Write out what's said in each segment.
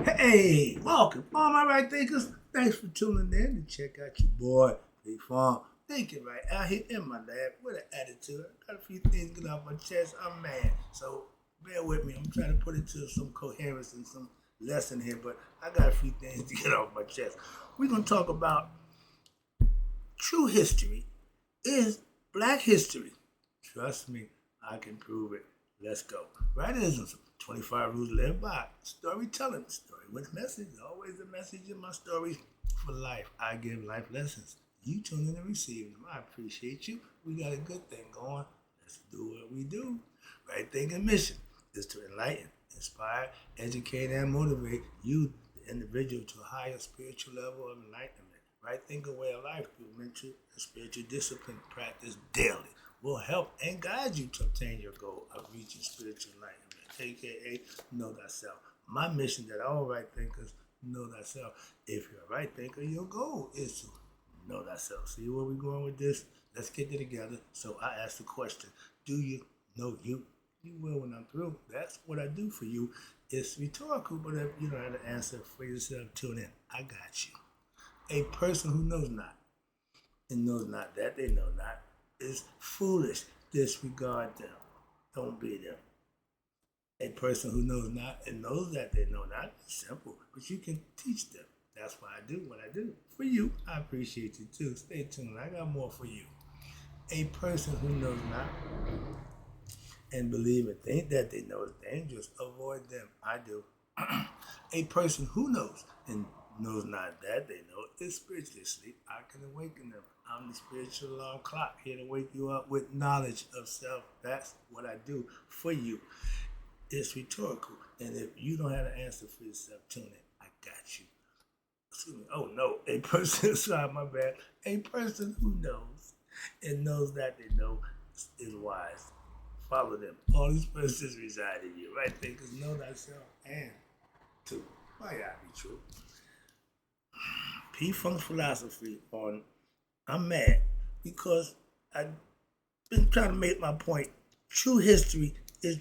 Hey, welcome, all my right thinkers. Thanks for tuning in to check out your boy, Big Farm. Thinking right out here in my lab with an attitude. I got a few things to get off my chest. I'm mad, so bear with me. I'm trying to put it to some coherence and some lesson here, but I got a few things to get off my chest. We're gonna talk about true history. Is Black history? Trust me, I can prove it. Let's go. Writism, 25 rules to live by. Storytelling, story with message. Always a message in my stories for life. I give life lessons. You tune in and receive them. I appreciate you. We got a good thing going. Let's do what we do. Right thinking mission is to enlighten, inspire, educate, and motivate you, the individual, to a higher spiritual level of enlightenment. Right thinking way of life through mental and spiritual discipline practice daily will help and guide you to obtain your goal of reaching spiritual enlightenment, aka know thyself. My mission that all right thinkers know thyself. If you're a right thinker, your goal is to know thyself. See where we're going with this? Let's get it together. So I ask the question, do you know you? You will when I'm through. That's what I do for you. It's rhetorical, but if you don't have an answer for yourself, tune in. I got you. A person who knows not and knows not that they know not is foolish. Disregard them. Don't be them. A person who knows not and knows that they know not is simple, but you can teach them. That's why I do what I do. For you, I appreciate you too. Stay tuned. I got more for you. A person who knows not and believe and think that they know is dangerous, avoid them. I do. A person who knows and knows not that they know is spiritually asleep. I can awaken them. I'm the spiritual alarm clock here to wake you up with knowledge of self. That's what I do for you. It's rhetorical. And if you don't have an answer for yourself, tune in. I got you. Excuse me. Oh no. A person, sorry, my bad. A person who knows and knows that they know is wise. Follow them. All these persons reside in you, right? Thinkers know thyself and two. Why y'all be true? P Funk's philosophy on I'm mad because I've been trying to make my point. True history is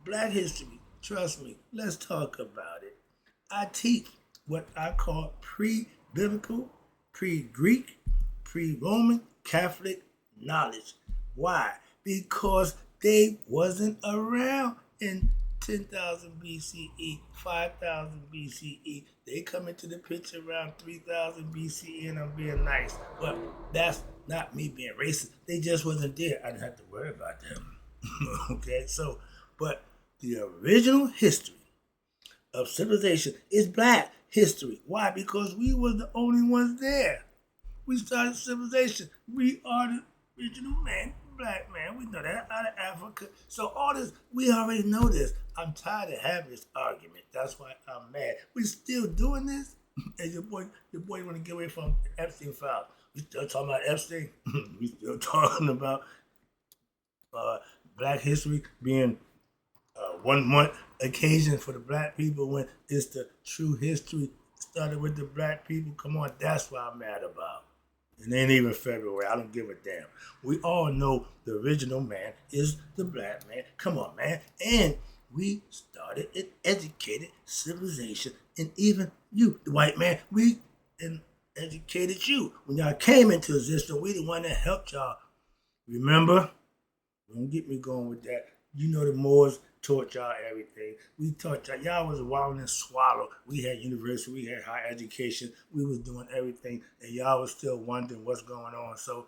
Black history. Trust me. Let's talk about it. I teach what I call pre-biblical, pre-Greek, pre-Roman Catholic knowledge. Why? Because they wasn't around in 10,000 BCE, 5,000 BCE. They come into the picture around 3,000 BCE, and I'm being nice. But that's not me being racist. They just wasn't there. I didn't have to worry about them. Okay, so, but the original history of civilization is Black history. Why? Because we were the only ones there. We started civilization. We are the original man, Black man. We know that out of Africa. So all this, we already know this. I'm tired of having this argument. That's why I'm mad. We still doing this, and your boy want to get away from Epstein files. We still talking about Epstein. We still talking about uh, Black history being 1 month occasion for the Black people when it's the true history started with the Black people. Come on, that's what I'm mad about. It ain't even February. I don't give a damn. We all know the original man is the Black man. Come on, man. And we started an educated civilization. And even you, the white man, we educated you. When y'all came into existence, we the one that helped y'all. Remember? Don't get me going with that. You know the Moors taught y'all everything. We taught y'all. Y'all was wild and swallow. We had university. We had higher education. We was doing everything. And y'all was still wondering what's going on. So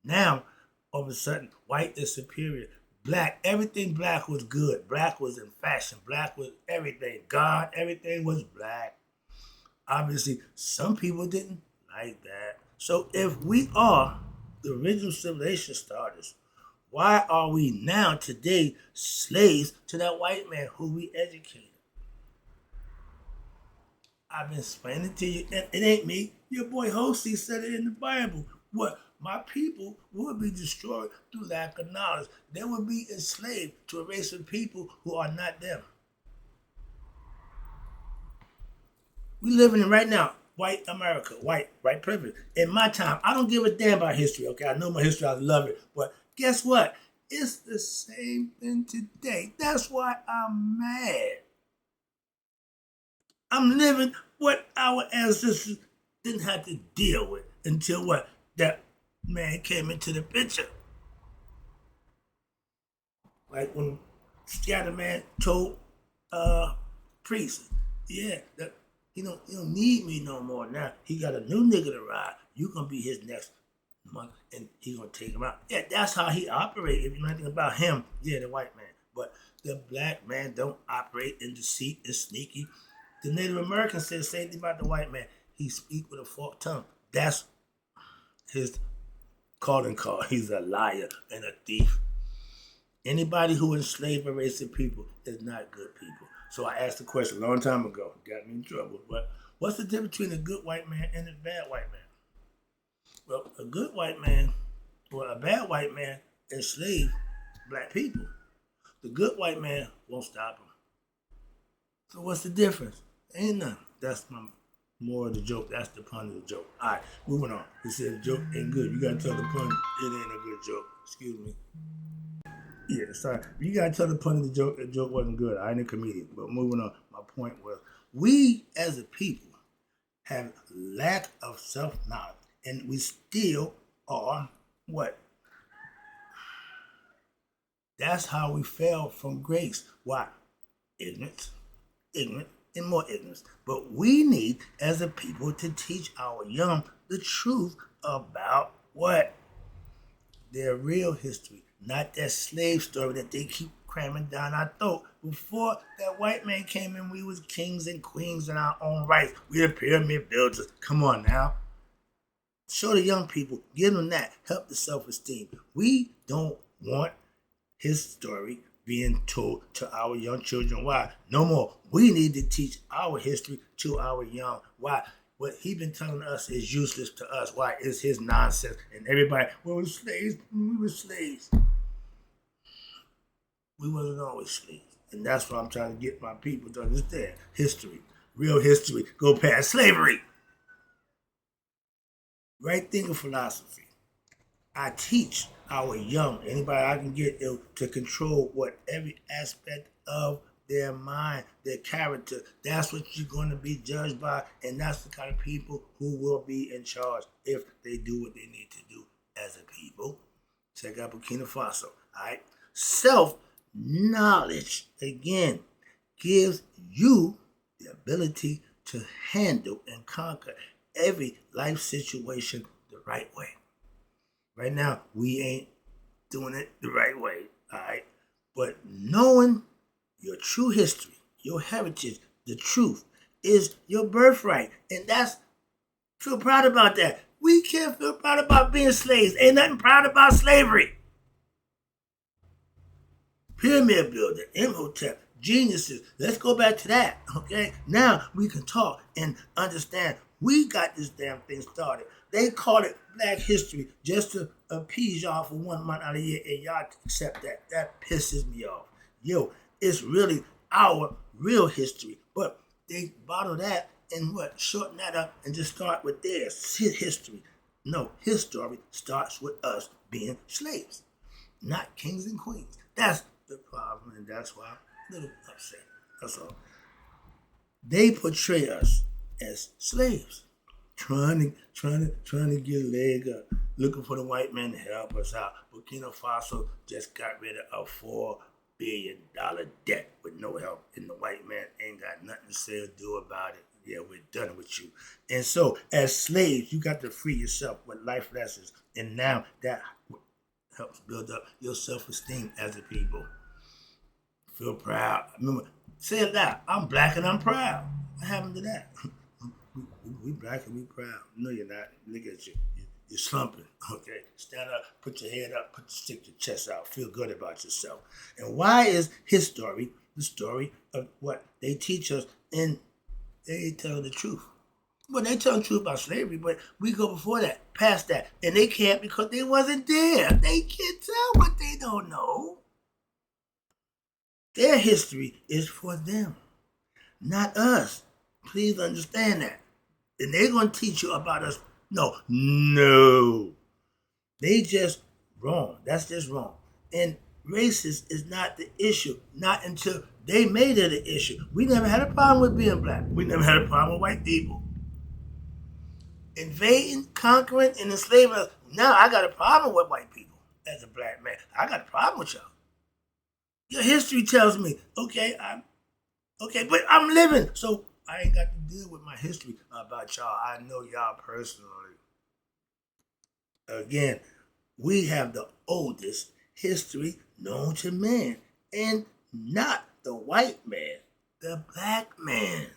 now, all of a sudden, white is superior. Black, everything Black was good. Black was in fashion. Black was everything. God, everything was Black. Obviously, some people didn't like that. So if we are the original civilization starters, why are we now today slaves to that white man who we educated? I've been explaining to you, and it ain't me. Your boy Hosea said it in the Bible. What? My people will be destroyed through lack of knowledge. They will be enslaved to a race of people who are not them. We living in right now, white America, white privilege. In my time, I don't give a damn about history, okay? I know my history, I love it. But guess what? It's the same thing today. That's why I'm mad. I'm living what our ancestors didn't have to deal with until what? That man came into the picture. Like when Scatterman told Priest, yeah, that he don't need me no more now. He got a new nigga to ride. You gonna be his next month, and he gonna take him out. Yeah, that's how he operates. If you know anything about him, yeah, the white man. But the black man don't operate in deceit and sneaky. The Native American said the same thing about the white man. He speak with a forked tongue. That's his calling card. He's a liar and a thief. Anybody who enslaved a race of people is not good people. So I asked the question a long time ago. Got me in trouble. But what's the difference between a good white man and a bad white man? Well, a good white man, a bad white man enslaved black people. The good white man won't stop him. So what's the difference? Ain't none. That's my more of the joke. That's the pun of the joke. All right, moving on. He said the joke ain't good. You gotta tell the pun it ain't a good joke. Excuse me. Yeah, sorry. You gotta tell the pun of the joke wasn't good. I ain't a comedian. But moving on, my point was we as a people have lack of self-knowledge, and we still are what? That's how we fell from grace. Why? Ignorant, and more ignorance. But we need, as a people, to teach our young the truth about what? Their real history, not that slave story that they keep cramming down our throat. Before that white man came in, we was kings and queens in our own rights. We the pyramid builders. Come on now. Show the young people, give them that, help the self-esteem. We don't want his story being told to our young children. Why? No more. We need to teach our history to our young. Why? What he been telling us is useless to us. Why? It's his nonsense. And everybody, well, we were slaves. We were slaves. We wasn't always slaves. And that's why I'm trying to get my people to understand history. Real history. Go past slavery. Right thinking philosophy. I teach our young, anybody I can get to control what every aspect of their mind, their character. That's what you're going to be judged by, and that's the kind of people who will be in charge if they do what they need to do as a people. Check out Burkina Faso. All right, self-knowledge again gives you the ability to handle and conquer every life situation the right way. Right now, we ain't doing it the right way, all right? But knowing your true history, your heritage, the truth, is your birthright. And feel proud about that. We can't feel proud about being slaves. Ain't nothing proud about slavery. Pyramid builder, Imhotep, geniuses. Let's go back to that, okay? Now we can talk and understand we got this damn thing started. They call it Black History just to appease y'all for 1 month out of the year, and y'all accept that. That pisses me off. Yo, it's really our real history, but they bottle that and shorten that up and just start with their history. No, his story starts with us being slaves, not kings and queens. That's the problem, and that's why I'm a little upset. That's all. They portray us as slaves, trying to get a leg up, looking for the white man to help us out. Burkina Faso just got rid of a $4 billion debt with no help, and the white man ain't got nothing to say or do about it. Yeah, we're done with you. And so, as slaves, you got to free yourself with life lessons, and now that helps build up your self-esteem as a people. Feel proud. Remember, say it loud. I'm black and I'm proud. What happened to that? We black and we proud. No, you're not. Look at you. You're slumping. Okay? Stand up, put your head up, stick your chest out. Feel good about yourself. And why is his story the story of what they teach us, and they tell the truth? Well, they tell the truth about slavery, but we go before that, past that. And they can't because they wasn't there. They can't tell what they don't know. Their history is for them, not us. Please understand that. And they're going to teach you about us. No. They just wrong. That's just wrong. And racist is not the issue. Not until They made it an issue. We never had a problem with being black. We never had a problem with white people. Invading, conquering, and enslaving us. Now I got a problem with white people as a black man. I got a problem with y'all. Your history tells me, okay, but I'm living, so I ain't got to deal with my history about y'all. I know y'all personally. Again, we have the oldest history known to man, and not the white man, the black man.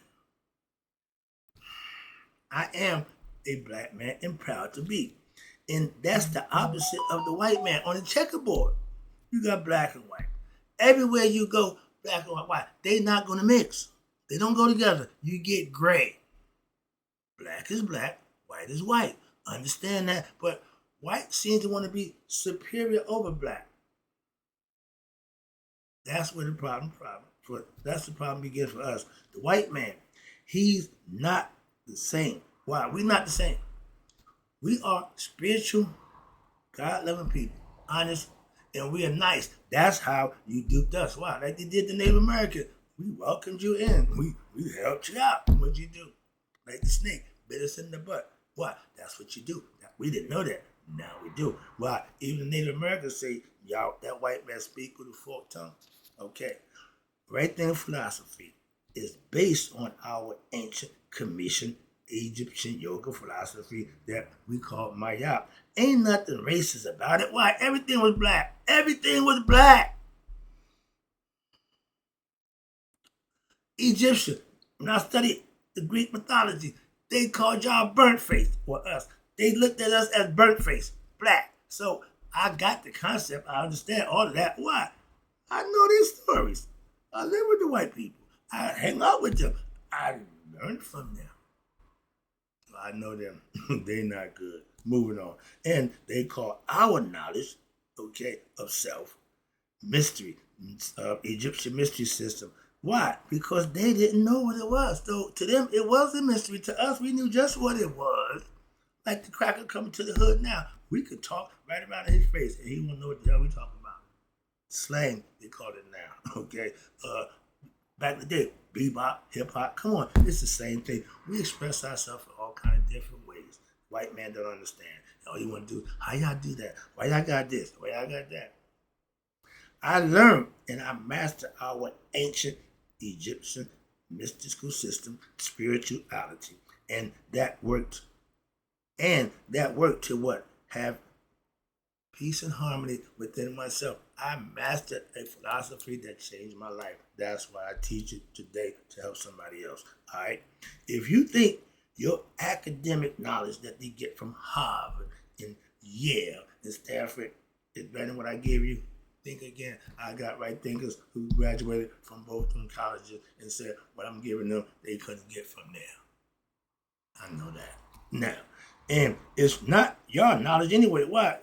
I am a black man and proud to be. And that's the opposite of the white man. On the checkerboard, you got black and white. Everywhere you go, black and white, they not going to mix. They don't go together. You get gray. Black is black, white is white. Understand that? But white seems to want to be superior over black. That's where the problem begins for us. The white man, he's not the same. Why? We're not the same. We are spiritual, God-loving people, honest, and we are nice. That's how you duped us. Why? Like they did to Native American. We welcomed you in. We helped you out. What'd you do? Like the snake, bit us in the butt. Why? That's what you do. We didn't know that. Now we do. Why? Even the Native Americans say, y'all, that white man speak with a forked tongue. Okay. Right there philosophy is based on our ancient Commission Egyptian yoga philosophy that we call Maya. Ain't nothing racist about it. Why? Everything was black. Everything was black. Egyptian, when I studied the Greek mythology, they called y'all burnt face, or us. They looked at us as burnt face, black. So I got the concept. I understand all of that. Why? I know these stories. I live with the white people. I hang out with them. I learn from them. I know them. They not good. Moving on. And they call our knowledge, okay, of self, mystery, Egyptian mystery system. Why? Because they didn't know what it was. So to them, it was a mystery. To us, we knew just what it was. Like the cracker coming to the hood now. We could talk right around in his face, and he won't know what the hell we talking about. Slang, they call it now. Okay? Back in the day, bebop, hip-hop, come on. It's the same thing. We express ourselves in all kinds of different ways. White man don't understand. All you want to do, how y'all do that? Why y'all got this? Why y'all got that? I learned and I mastered our ancient Egyptian mystical system, spirituality. And that worked. And that worked to what? Have peace and harmony within myself. I mastered a philosophy that changed my life. That's why I teach it today to help somebody else. All right? If you think your academic knowledge that they get from Harvard and Yale and Stanford is better than what I gave you, think again. I got right thinkers who graduated from both of them colleges and said what I'm giving them, they couldn't get from there. I know that. Now, and it's not your knowledge anyway. Why?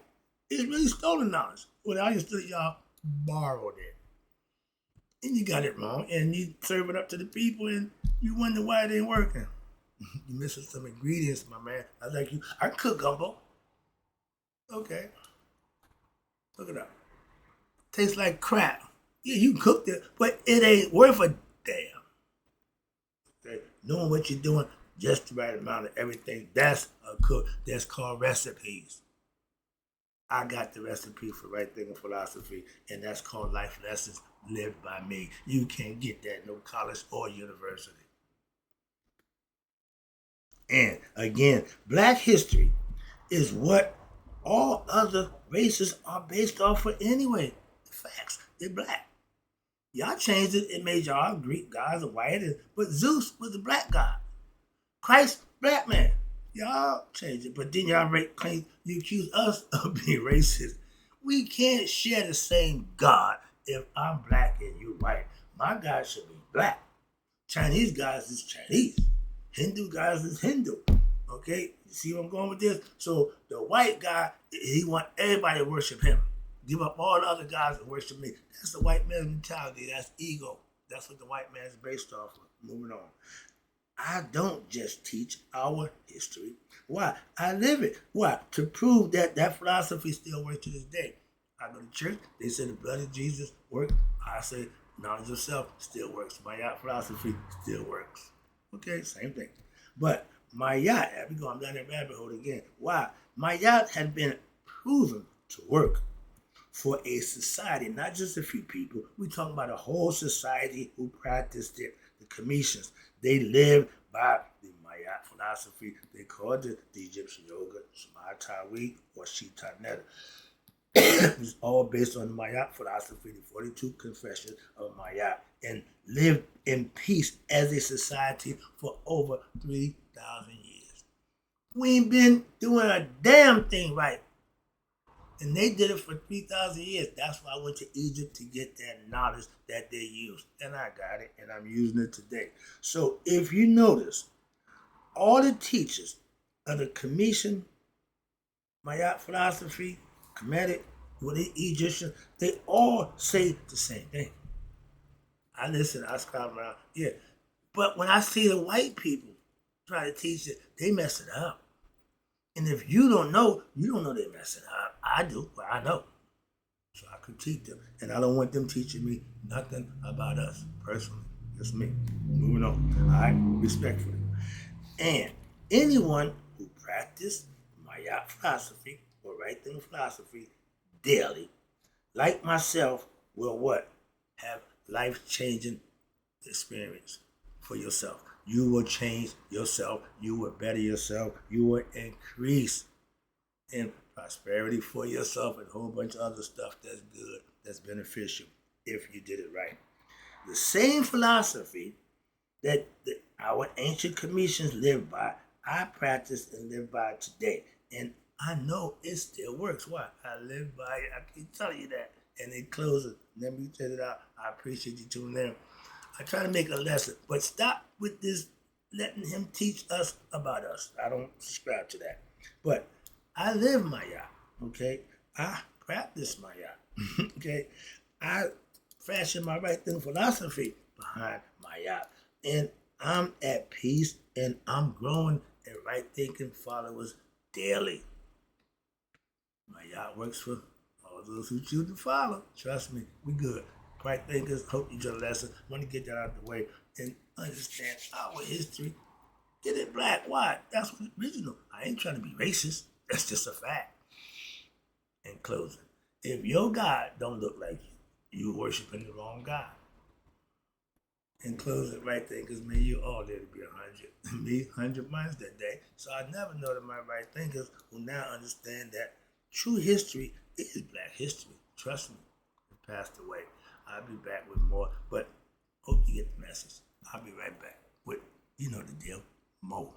It's really stolen knowledge. Well, I understood y'all borrowed it. And you got it wrong. And you serve it up to the people and you wonder why it ain't working. You missing some ingredients, my man. I like you. I cook gumbo. Okay. Look it up. Tastes like crap. Yeah, you cooked it, but it ain't worth a damn. Okay. Knowing what you're doing, just the right amount of everything. That's a cook. That's called recipes. I got the recipe for right thinking philosophy, and that's called life lessons lived by me. You can't get that in no college or university. And again, black history is what all other races are based off of anyway. The facts, they're black. Y'all changed it, it made y'all Greek gods are white, but Zeus was a black god. Christ, black man. Y'all changed it, but then y'all claim you accuse us of being racist. We can't share the same God if I'm black and you white. My God should be black. Chinese guys is Chinese. Hindu guys is Hindu. Okay? You see where I'm going with this? So the white guy, he want everybody to worship him. Give up all the other guys and worship me. That's the white man's mentality. That's ego. That's what the white man is based off of. Moving on. I don't just teach our history. Why? I live it. Why? To prove that that philosophy still works to this day. I go to church. They say the blood of Jesus worked. I say Knowledge of self still works. Mayat philosophy still works. Okay, same thing. But Mayat, here we go, I'm down that rabbit hole again. Why? Mayat had been proven to work for a society, not just a few people. We're talking about a whole society who practiced it. The Cometians, they lived by the Mayat philosophy. They called it the Egyptian yoga, Shmatawi, or Shitaneta. It's all based on the Mayat philosophy, the 42 confessions of Mayat, and lived in peace as a society for over 3,000 years. We ain't been doing a damn thing right. And they did it for 3,000 years. That's why I went to Egypt to get that knowledge that they used. And I got it, and I'm using it today. So if you notice, all the teachers of the Cometian Mayat philosophy, Kemetic, with the Egyptians, they all say the same thing. I listen, I scribe around, yeah. But when I see the white people try to teach it, they mess it up. And if you don't know they messing up. I do, but I know. So I critique them. And I don't want them teaching me nothing about us, personally. Just me. Moving on. All right? Respectfully. And anyone who practiced Mayat philosophy or right thinking philosophy daily, like myself, will what? Have life-changing experience for yourself. You will change yourself. You will better yourself. You will increase in prosperity for yourself and a whole bunch of other stuff that's good, that's beneficial, if you did it right. The same philosophy that our ancient Cometians lived by, I practice and live by today. And I know it still works. Why? I live by it. I keep telling you that. And in closing, let me tell it out. I appreciate you tuning in. I try to make a lesson, but stop with this letting him teach us about us. I don't subscribe to that. But I live Mayat, okay? I practice Mayat, okay? I fashion my right thinking philosophy behind Mayat. And I'm at peace and I'm growing in right thinking followers daily. Mayat works for all those who choose to follow. Trust me, we good. Right thinkers, hope you get a lesson. Want to get that out of the way and understand our history. Get it black, white. That's what's original. I ain't trying to be racist. That's just a fact. In closing, if your God don't look like you worshiping the wrong God. In closing, right thinkers, may you all live to be 100. Me, 100 months that day. So I never know that my right thinkers will now understand that true history is black history. Trust me, it passed away. I'll be back with more, but hope you get the message. I'll be right back with, you know the deal, more.